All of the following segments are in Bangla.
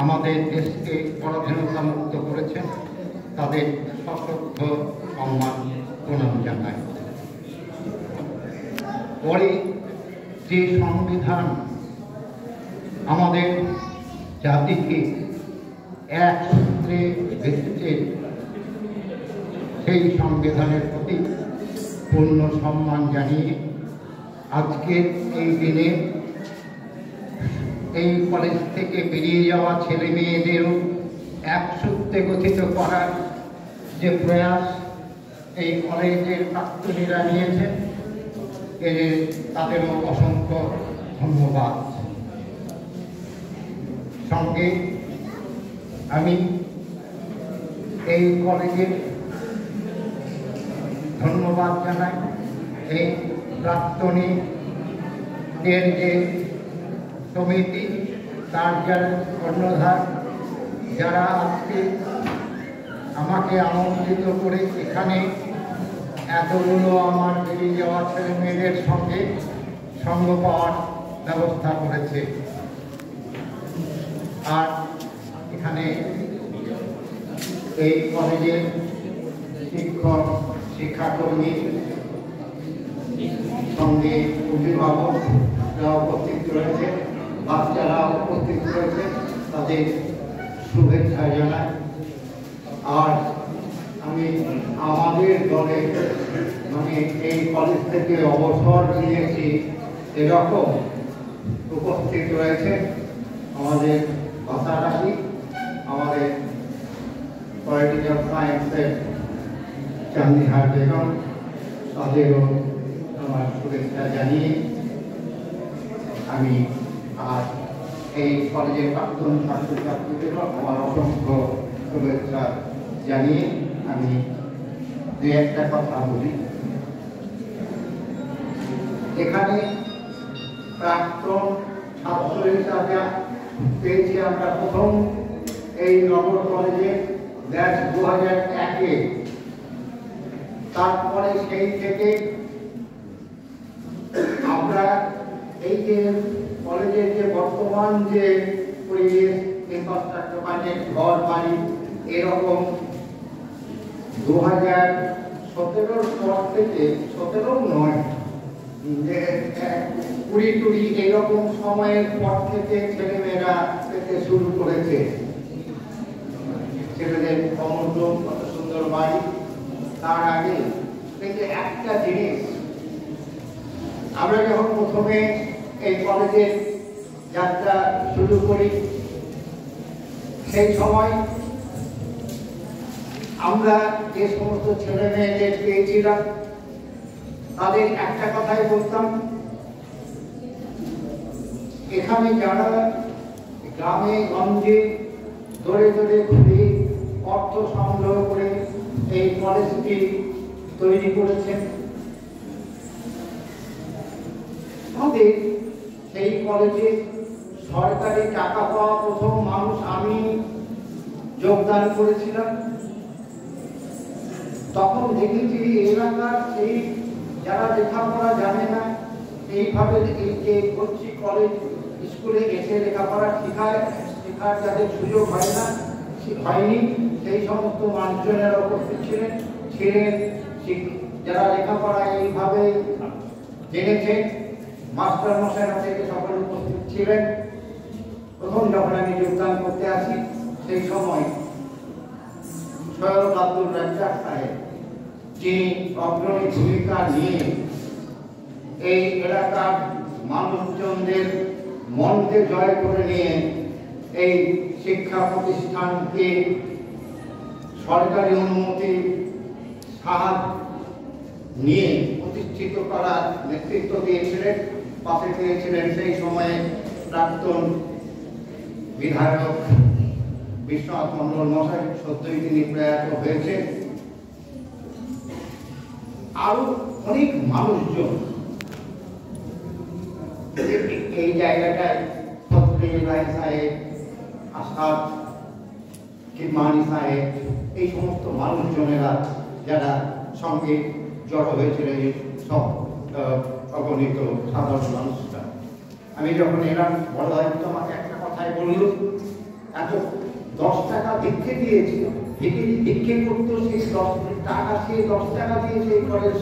আমাদের দেশকে পরাধীনতা মুক্ত করেছেন, তাদের সশ্রদ্ধ সম্মান প্রণাম জানায়। পরে যে সংবিধান আমাদের জাতিকে এক সূত্রে বেঁধেছে, সেই সংবিধানের প্রতি পূর্ণ সম্মান জানিয়ে আজকের এই দিনে এই কলেজ থেকে বেরিয়ে যাওয়া ছেলে মেয়েদেরও এক সূত্রে গঠিত করার যে প্রয়াস এই কলেজের প্রাক্তনীরা নিয়েছেন, তাদেরও অসংখ্য ধন্যবাদ। সঙ্গে আমি এই কলেজের ধন্যবাদ জানাই এই প্রাক্তনীদের যে সমিতি, তার যারা কর্ণধার, যারা আজকে আমাকে আমন্ত্রিত করে এখানে এতগুলো আমার বেরিয়ে যাওয়া ছেলে মেয়েদের সঙ্গে সঙ্গ পাওয়ার ব্যবস্থা করেছে। আর এখানে এই কলেজের শিক্ষক শিক্ষাকর্মী সঙ্গে অভিভাবকরা উপস্থিত রয়েছে, বাচ্চারা উপস্থিত রয়েছে, তাদের শুভেচ্ছা জানাই। আর আমি আমাদের দলে মানে এই কলেজ থেকে অবসর নিয়েছি এরকম উপস্থিত রয়েছে আমাদের ভাষারাশি, আমাদের পলিটিক্যাল সায়েন্সের চান্দিহার বেগম, তাদেরও আমার শুভেচ্ছা জানিয়ে আমি আর এই কলেজের প্রাক্তন ছাত্রছাত্রীদেরও আমার অসংখ্য শুভেচ্ছা জানিয়ে আমি দু একটা কথা বলি। এখানে প্রাক্তন ছাত্র হিসাবে পেয়েছি আমরা প্রথম এই নগর কলেজে ব্যাচ 2001-এ। তারপরে সেই থেকে আমরা এই যে কলেজের যে বর্তমান যে পরিবেশ, ইনফ্রাস্ট্রাকচার মানে ঘর বাড়ি, এরকম 2017-র পর থেকে, 17 নয় 20 এইরকম সময়ের পর থেকে ছেলেমেয়েরা পেতে শুরু করেছে। ছেলেদের কমরডোম, কত সুন্দর বাড়ি। তার আগে থেকে একটা জিনিস, আমরা যখন প্রথমে এই কলেজের যাত্রা শুরু করি সেই সময় আমরা যে সমস্ত ছেলে মেয়েদের পেয়েছিলাম তাদের একটা কথাই বলতাম, এখানে যারা গ্রামে গঞ্জে ধরে ধরে ঘুরে অর্থ সংগ্রহ করে এই কলেজটি তৈরি করেছেন, তাদের সেই কলেজে সরকারি টাকা পাওয়া প্রথম মানুষ আমি যোগদান করেছিলাম। তখন দেখেছি এলাকার এই যারা লেখাপড়া জানে না, এইভাবে এই যে কচ্ছি কলেজ স্কুলে এসে লেখাপড়া শেখার যাদের সুযোগ হয় না, হয়নি, সেই সমস্ত মানুষজনেরা উপস্থিত ছিলেন যারা লেখাপড়া এইভাবে জেনেছেন, মাস্টার মশাইরা থেকে সকলে উপস্থিত ছিলেন। প্রথম যখন আমি যোগদান করতে আসি সেই সময় সৈয়দ আব্দুল রাজ্জাক সাহেব, যিনি অগ্রণী ভূমিকা নিয়ে এই এলাকার মানুষজনদের মনকে জয় করে নিয়ে এই শিক্ষা প্রতিষ্ঠানকে সরকারি অনুমতি সাহায্য নিয়ে প্রতিষ্ঠিত করার নেতৃত্ব দিয়েছিলেন, পাশে পেয়েছিলেন সেই সময়ে প্রাক্তন বিধায়ক বিশ্বনাথ মন্ডল মশাই, সত্যই তিনি প্রয়াত হয়েছেন। আরো অনেক মানুষজন এই জায়গাটায়, ফজলুল্লাহ সাহেব, আসাদ কিরমানি সাহেব, এই সমস্ত মানুষজনেরা যারা সঙ্গে জড়ো হয়েছিল, এই সব অগণিত সাধারণ মানুষরা। আমি যখন এলাম বলা হয়তো আমাকে একটা কথাই বলল, এত 10 টাকা ভিক্ষে দিয়েছিল, ভিক্ষে করতো, সেই 10 টাকা, সেই 10 টাকা দিয়ে সেই কলেজ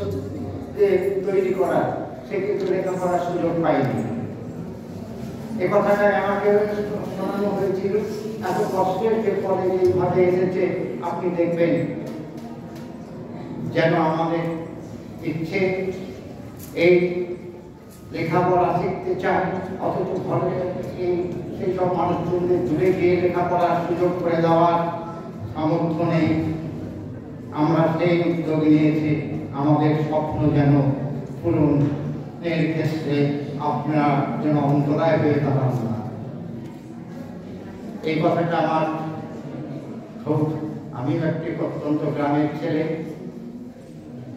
তৈরি করার, সে কিন্তু লেখাপড়ার সুযোগ পায়নি। এ কথাটা আমাকে শোনানো হয়েছিল। এত কষ্টের যে কলেজ এইভাবে এসেছে, আপনি দেখবেন যেন আমাদের ইচ্ছে এই লেখাপড়া শিখতে চায়, অথচ ঘরে সেই সব মানুষজনদের দূরে গিয়ে লেখাপড়ার সুযোগ করে দেওয়ার সামর্থ্য নেই। আমরা সেই উদ্যোগ নিয়েছি আমাদের স্বপ্ন যেন পূরণের ক্ষেত্রে আপনারা যেন অন্তরায় হয়ে দাঁড়ান না। এই কথাটা আমার খুব, আমি একটি অত্যন্ত গ্রামের ছেলে,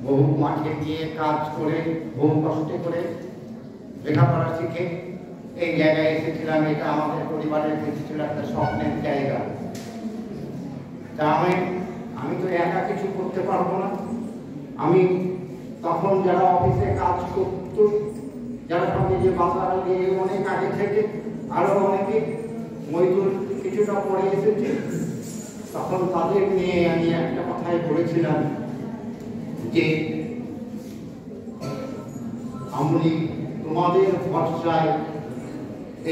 বহু মাঠে গিয়ে কাজ করে, বহু কষ্ট করে লেখাপড়া শিখে এই জায়গায় এসেছিলাম। এটা আমাদের পরিবারের কাছে ছিল একটা স্বপ্নের জায়গা। তা আমি তো একা কিছু করতে পারবো না। আমি তখন যারা অফিসে কাজ করতো, যারা সঙ্গে যে বাচ্চারা গিয়ে অনেক আগে থেকে আরো অনেকে মজদুর কিছুটা পরে এসেছে, তখন তাদের নিয়ে আমি একটা কথাই বলেছিলাম যে আমি তোমাদের ভরসায়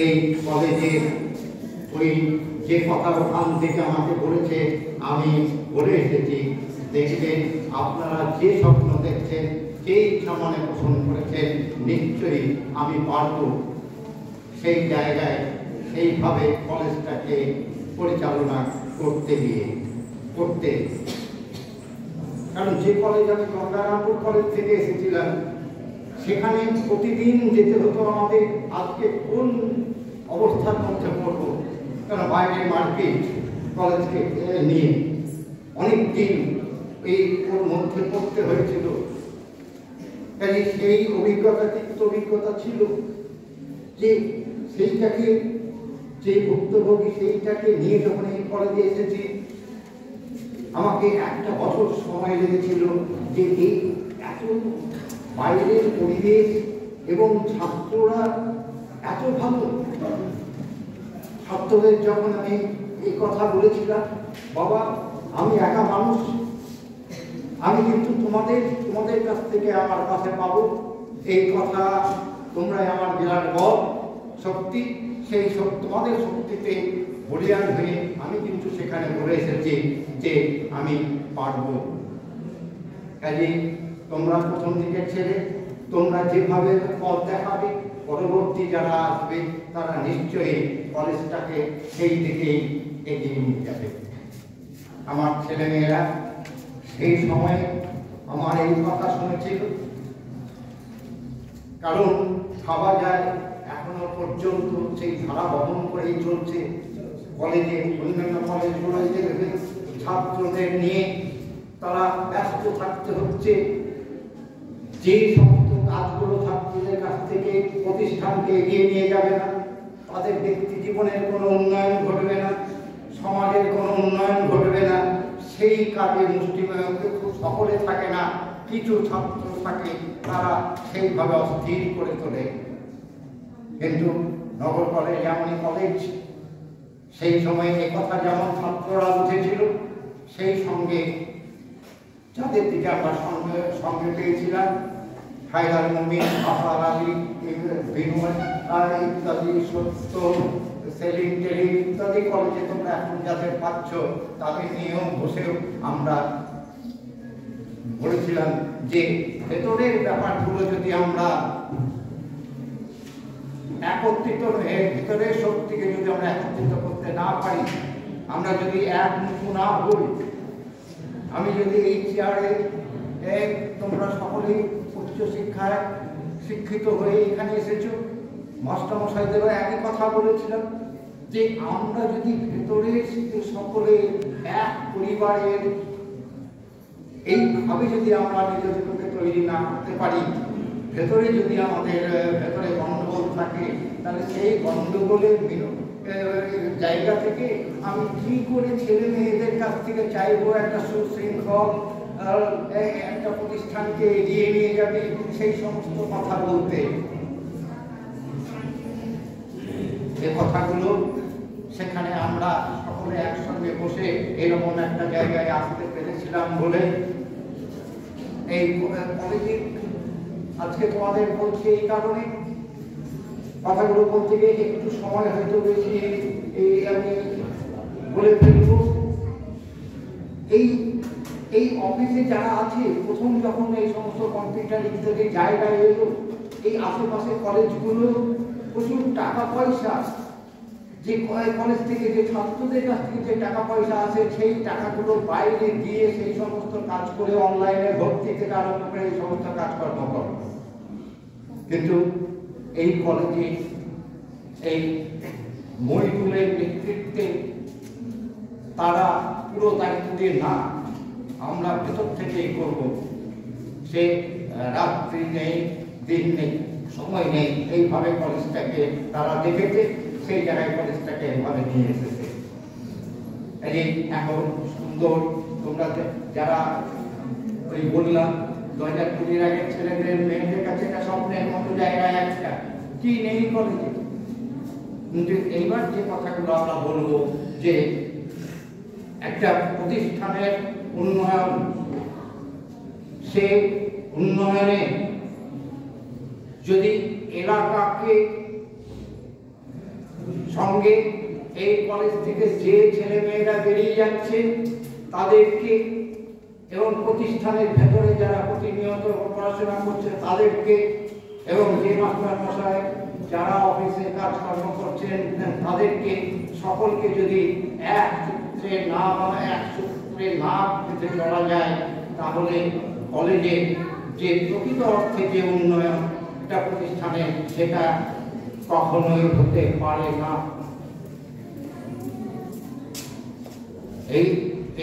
এই কলেজের ওই যে কথা ওখান থেকে আমাকে বলেছে আমি বলে এসেছি, দেখবেন আপনারা যে স্বপ্ন দেখছেন, যে ইচ্ছা মনে পোষণ করেছেন, নিশ্চয়ই আমি পারব সেই জায়গায় সেইভাবে কলেজটাকে পরিচালনা করতে। কারণ যে কলেজ, আমি গঙ্গারামপুর কলেজ থেকে এসেছিলাম, সেখানে প্রতিদিন যেতে হতো আমাদের। আজকে কোন অবস্থার মধ্যে পড়ব, কারণ বাইরে মার্কেট কলেজকে নিয়ে অনেক দিন এই ওর মধ্যে পড়তে হয়েছিল। কাজে সেই অভিজ্ঞতা ছিল যে সেইটাকে, যে ভুক্তভোগী সেইটাকে নিয়ে যখন এই কলেজে এসেছি, আমাকে 1 বছর সময় লেগেছিল যে এই এত বাইরের পরিবেশ এবং ছাত্ররা এত ভালো। ছাত্রদের যখন আমি এই কথা বলেছিলাম, বাবা আমি একা মানুষ, আমি কিন্তু তোমাদের কাছ থেকে আমার কাছে পাবো, এই কথা তোমরাই আমার বিরাট বল, শক্তি, সেই তোমাদের শক্তিতে বলিয়ান হয়ে আমি কিন্তু সেখানে বলে এসেছি যে আমি পারবো। কাজে তোমরা প্রথম দিকের ছেলে, তোমরা যেভাবে পথ দেখাবে, পরবর্তী যারা আসবে তারা নিশ্চয়ই কলেজটাকে সেই দিকেই এগিয়ে নিয়ে যাবে। আমার ছেলেমেয়েরা সেই সময়ে আমার এই কথা শুনেছিল। কারণ ভাবা যায় এখনো পর্যন্ত সেই ধারা বহন করেই চলছে। কলেজে, অন্যান্য কলেজগুলোয় দেখবে ছাত্রদের নিয়ে তারা ব্যস্ত থাকতে হচ্ছে। যে সমস্ত কাজগুলো ছাত্রদের কাছ থেকে প্রতিষ্ঠানকে এগিয়ে নিয়ে যাবে না, তাদের ব্যক্তি জীবনের কোনো উন্নয়ন ঘটবে না, সমাজের কোনো উন্নয়ন ঘটবে না, সেই কাজে মুষ্টিমেয়কে খুব সকলে থাকে না, কিছু ছাত্র থাকে, তারা সেইভাবে অস্থির করে তোলে। কিন্তু নগর কলেজ এমনই কলেজ, সেই সময় একথা যেমন ছাত্ররা বুঝেছিল, সেই সঙ্গে যাদের দিকে আমরা সঙ্গে পেয়েছিলাম, হায়দার মুমিন, আফার আলী, বিনয় ইত্যাদি, সত্য, সেলিম টেলিম ইত্যাদি কলেজে তোমরা এখন যাদের পাচ্ছ, তাদের নিয়েও বসেও আমরা বলেছিলাম যে ভেতরের ব্যাপারগুলো যদি আমরা একত্রিত হয়ে, ভিতরের শক্তিকে যদি আমরা একত্রিত করতে না পারি, আমরা যদি একমুখী না হই, আমি যদি এই চেয়ারে, তোমরা সকলেই উচ্চশিক্ষায় শিক্ষিত হয়ে এখানে এসেছো, মাস্টারমশাইদেরও একই কথা বলেছিলাম যে আমরা যদি ভেতরে সকলে এক পরিবারের এইভাবে যদি আমরা নিজেদেরকে তৈরি না করতে পারি, ভেতরে যদি আমাদের ভেতরে গণ্ডগোল থাকে, তাহলে সেই গণ্ডগোলের জায়গা থেকে আমি কি করে ছেলে মেয়েদের কাছ থেকে চাইবো একটা সুশৃঙ্খল একটা প্রতিষ্ঠানকে এগিয়ে নিয়ে যাবে, সেই সমস্ত কথা বলতে। এই কথাগুলো সেখানে আমরা সকলে একসঙ্গে বসে এরকম একটা জায়গায় আসতে পেরেছিলাম বলে এই কলেজে আজকে তোমাদের বলছি এই কারণে কথাগুলো বলতে গিয়ে একটু সময় হয়তো বেশি আমি বলে ফেলব। এই অফিসে যারা আছে প্রথম যখন এই সমস্ত কম্পিউটার ইত্যাদি জায়গায় এলো, এই আশেপাশে কলেজগুলো প্রচুর টাকা পয়সা, যে কলেজ থেকে যে ছাত্রদের কাছ থেকে যে টাকা পয়সা আছে সেই টাকাগুলো বাইরে দিয়ে সেই সমস্ত কাজ করে অনলাইনে ভর্তি থেকে আরম্ভ করে এই সমস্ত কাজকর্ম করে। কিন্তু এই কলেজে এই মহিদুলের নেতৃত্বে তারা পুরো দায়িত্ব দিয়ে না, আমরা ভেতর থেকেই করব, সে রাত্রি নেই দিন নেই সময় নেই, এইভাবে কলেজটাকে তারা দেখেছে, সেই জায়গায় কলেজটাকে এভাবে নিয়ে এসেছে। এই এখন সুন্দর তোমরা যারা ওই বললাম 2020 আগে ছেলেদের মেয়েদের কাছে একটা স্বপ্নের মতো জায়গায় একটা কি নেই কলেজে। কিন্তু এইবার যে কথাগুলো আমরা বলবো যে একটা প্রতিষ্ঠানের উন্নয়ন, সে উন্নয়নে যদি এলাকাকে সঙ্গে এই কলেজ থেকে যে ছেলে মেয়েরা বেরিয়ে যাচ্ছে তাদেরকে এবং প্রতিষ্ঠানের ভেতরে যারা প্রতিনিয়ত পড়াশোনা করছে তাদেরকে এবং যে মাস্টার মশাই যারা অফিসে কাজকর্ম করছেন তাদেরকে সকলকে যদি এক সূত্রে না পেতে চলা যায়, তাহলে কলেজে যে প্রকৃত অর্থে যে উন্নয়ন একটা প্রতিষ্ঠানে সেটা কখনোই হতে পারে না।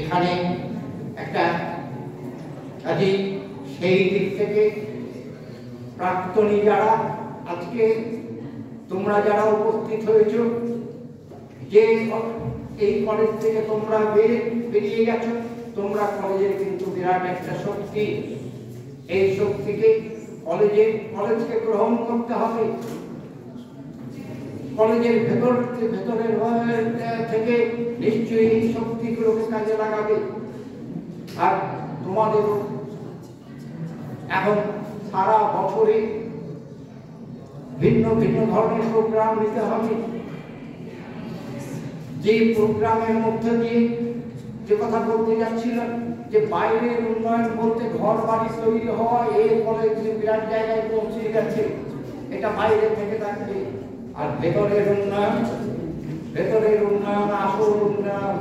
এখানে একটা কাজে সেই দিক থেকে প্রাক্তনী যারা আজকে তোমরা যারা উপস্থিত হয়েছ, যে এই কলেজ থেকে তোমরা বেরিয়ে গেছো, তোমরা কলেজের কিন্তু বিরাট একটা শক্তি। এই শক্তিকে কলেজকে গ্রহণ করতে হবে। কলেজের ভেতরের থেকে নিশ্চয়ই এই শক্তিগুলোকে কাজে লাগাবে। আর তোমাদেরও এখন সারা বছরে ভিন্ন ভিন্ন ধরনের প্রোগ্রাম নিতে হবে। যে প্রোগ্রামের মধ্যে দিয়ে যে কথা বলতে যাচ্ছিলাম, যে বাইরের উন্নয়ন বলতে ঘর বাড়ি তৈরি হওয়া, এই কলেজ বিরাট জায়গায় পৌঁছে গেছে, এটা বাইরে থেকে থাকবে। আর ভেতরের উন্নয়ন আসল উন্নয়ন,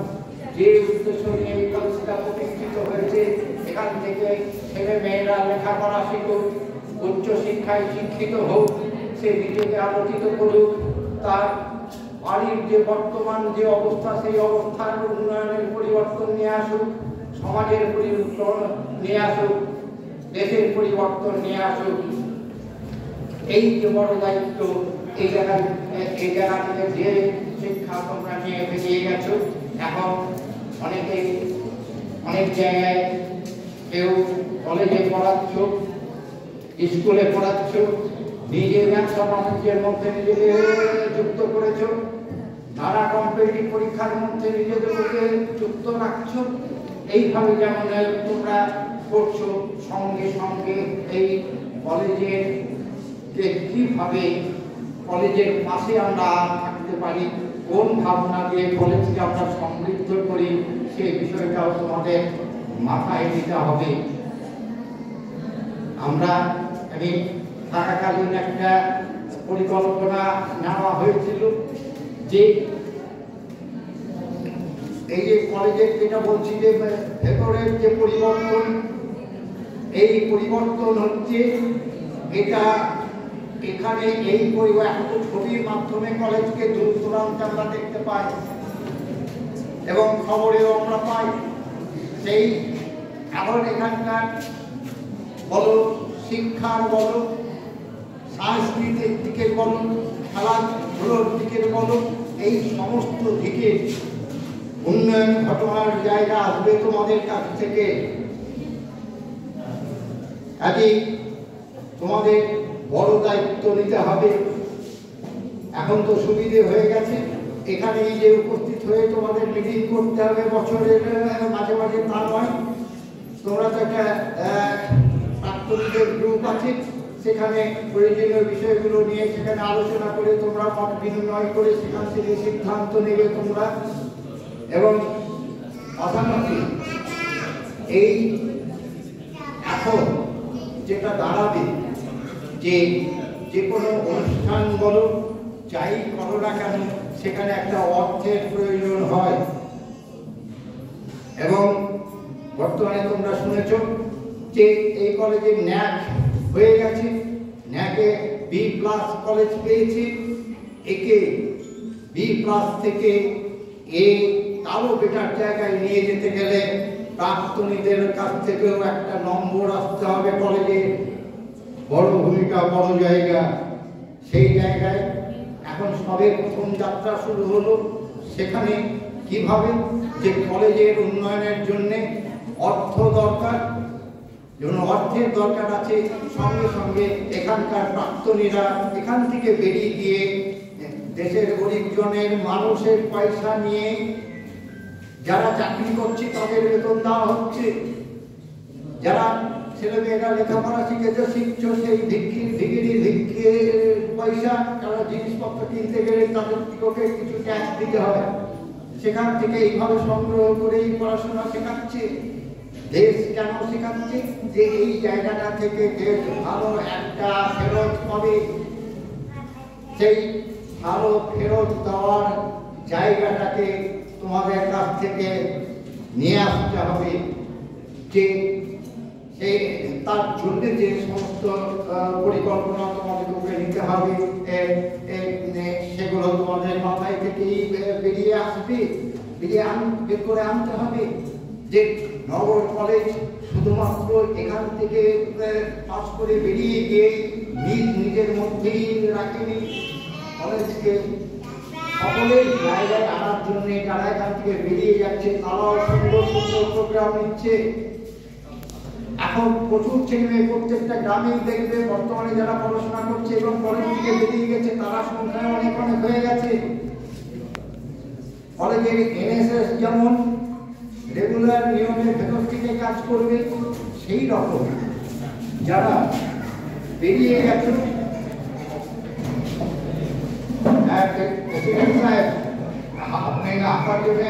যে উদ্দেশ্য নিয়ে এই কলেজটা প্রতিষ্ঠিত হয়েছে, এখান থেকে ছেলে মেয়েরা লেখাপড়া শিখুক, উচ্চ শিক্ষায় শিক্ষিত হোক, সে নিজেকে আলোকিত করুক, তার বাড়ির যে বর্তমান যে অবস্থা সেই অবস্থার উন্নয়নের পরিবর্তন নিয়ে আসুক, সমাজের পরিবর্তন নিয়ে আসুক, দেশের পরিবর্তন নিয়ে আসুক। এই যে বড় দায়িত্ব, এই জায়গা থেকে যে শিক্ষা তোমরা নিয়ে বেরিয়ে গেছো, এখন অনেক জায়গায় কেউ কলেজে পড়াচ্ছ, স্কুলে পড়াচ্ছ, নিজের ব্যবসা বাণিজ্যের মধ্যে নিজেকে যুক্ত করেছ, নানা কম্পিটিটিভ পরীক্ষার মধ্যে নিজেদেরকে যুক্ত রাখছ। এইভাবে যেমন তোমরা করছো, সঙ্গে সঙ্গে এই কলেজের কিভাবে কলেজের পাশে আমরা থাকতে পারি, কোন ভাবনা দিয়ে কলেজকে আমরা সমৃদ্ধ করি, সেই বিষয়টাও তোমাদের মাথায় নিতে হবে। আমরা থাকাকালীন একটা পরিকল্পনা নেওয়া হয়েছিল যে এই যে কলেজের যেটা বলছি যে ভেতরের যে পরিবর্তন, এই পরিবর্তন হচ্ছে এটা এখানে এই এখন তো ছবির মাধ্যমে কলেজকে দূর দূরান্তে আমরা দেখতে পাই এবং খবরেও আমরা পাই। সেই এখন এখানকার বলো, শিক্ষার বলো, সাংস্কৃতিক দিকের বলো, খেলাধুলোর দিকের বলো, এই সমস্ত দিকে উন্নয়ন ঘটনার জায়গা আসবে তোমাদের কাছ থেকে। কাজেই তোমাদের বড় দায়িত্ব নিতে হবে। এখন তো সুবিধে হয়ে গেছে, এখানে এই যে উপস্থিত হয়ে তোমাদের মিটিং করতে হবে বছরের মাঝে মাঝে, তা নয়। তোমরা তো একটা প্রাক্তনীদের গ্রুপ আছে, সেখানে প্রয়োজনীয় বিষয়গুলো নিয়ে সেখানে আলোচনা করে তোমরা মত বিনিময় করে সেখান থেকে সিদ্ধান্ত নেবে তোমরা। এবং পাশাপাশি এই এখন যেটা দাঁড়াবে, যে কোনো অনুষ্ঠান বলো যাই করো না কেন, সেখানে একটা অর্থের প্রয়োজন হয়। এবং বর্তমানে তোমরা শুনেছ যে এই কলেজে ন্যাক হয়ে গেছে, ন্যাকে বি+ কলেজ পেয়েছে। একে বি+ থেকে আরো বেটার জায়গায় নিয়ে যেতে গেলে প্রাক্তনীদের কাছ থেকেও একটা নম্বর আসতে হবে কলেজে, বড় ভূমিকা, বড় জায়গা। সেই জায়গায় এখন সবে প্রথম যাত্রা শুরু হলো। সেখানে কিভাবে যে কলেজের উন্নয়নের জন্য অর্থ দরকার, যেমন অর্থের দরকার আছে, সঙ্গে সঙ্গে এখানকার প্রাক্তনীরা এখান থেকে বেরিয়ে গিয়ে দেশের গরিব জনের মানুষের পয়সা নিয়ে যারা চাকরি করছে তাদের বেতন দেওয়া হচ্ছে, যারা ছেলেমেয়েরা লেখাপড়া শিখছো সেই ভিক্ষে পয়সা, যারা জিনিসপত্র কিনতে গেলে তাদেরকে কিছু ট্যাক্স দিতে হয়, সেখান থেকে এইভাবে সংগ্রহ করেই পড়াশোনা শেখাচ্ছে। দেশ কেন শেখাচ্ছে? যে এই জায়গাটা থেকে দেশ ভালো একটা ফেরত পাবে। সেই ভালো ফেরত দেওয়ার জায়গাটাকে তোমাদের কাছ থেকে নিয়ে আসতে হবে, যে তার জন্য যে সমস্ত পরিকল্পনা তোমাদেরকে নিতে হবে, সেগুলো তোমাদের মাথায় থেকেই বেরিয়ে আসবে, বের করে আনতে হবে। যে নগর কলেজ শুধুমাত্র এখান থেকে পাস করে বেরিয়ে গিয়ে নিজের মধ্যেই রাখেনি, কলেজকে সকলের জায়গায় আনার জন্য যারা এখান থেকে বেরিয়ে যাচ্ছে তারাও সুন্দর সুন্দর প্রোগ্রাম নিচ্ছে। এখন প্রচুর ছেলেমেয়ে প্রত্যেকটা গ্রামেই দেখবে বর্তমানে যারা পড়াশোনা করছে এবং কলেজ থেকে বেরিয়ে গেছে তারা সংখ্যায় অনেক অনেক হয়ে গেছে। কলেজের NSS যেমন রেগুলার নিয়মে ভেতর থেকে কাজ করবে, সেই রকম যারা বেরিয়ে গেছে, প্রেসিডেন্ট সাহেব আপনি আপনার জন্য